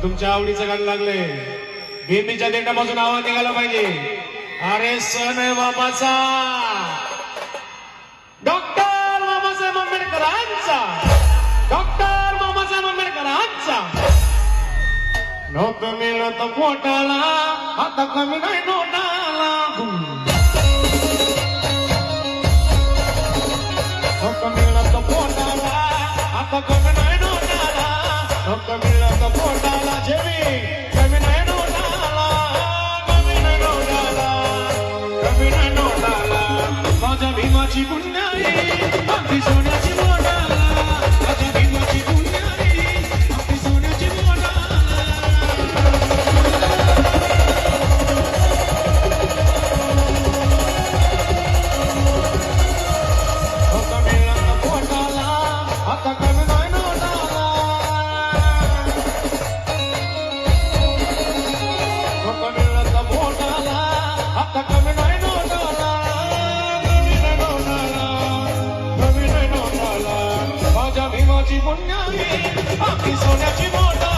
तुमच्या आवडीचं गाणं लागले बेबीच्या देठापासून आवाज निघाला पाहिजे. अरे सण आहे बाबाचा, डॉक्टर बाबासाहेब आंबेडकरांचा, डॉक्टर बाबासाहेब आंबेडकरांचा. नव्हतं मिळत पोटाला आता कमी नाही नोटाला. नव्हतं मिळत पोटाला आता कमी नाही नोटाला. नव्हतं मिळत पोटाला जेवी कमी नाही नोटाला. कमी नाही नोटाला, कमी नाही नोटाला. माझ्या भीमाची पुण्याई अगदी सोन्याची मोठाला. माझ्या भीमाची पुण्याई अगदी सोन्याची मोठाला. आता कमी नाही नोटाला. मिळत पोटाला आता कमी नाही नोटाला. कमी नाही नोटाला, कमी नाही नोटाला. माझ्या भीमाची पुण्याई अगदी सोन्याची मोठाला.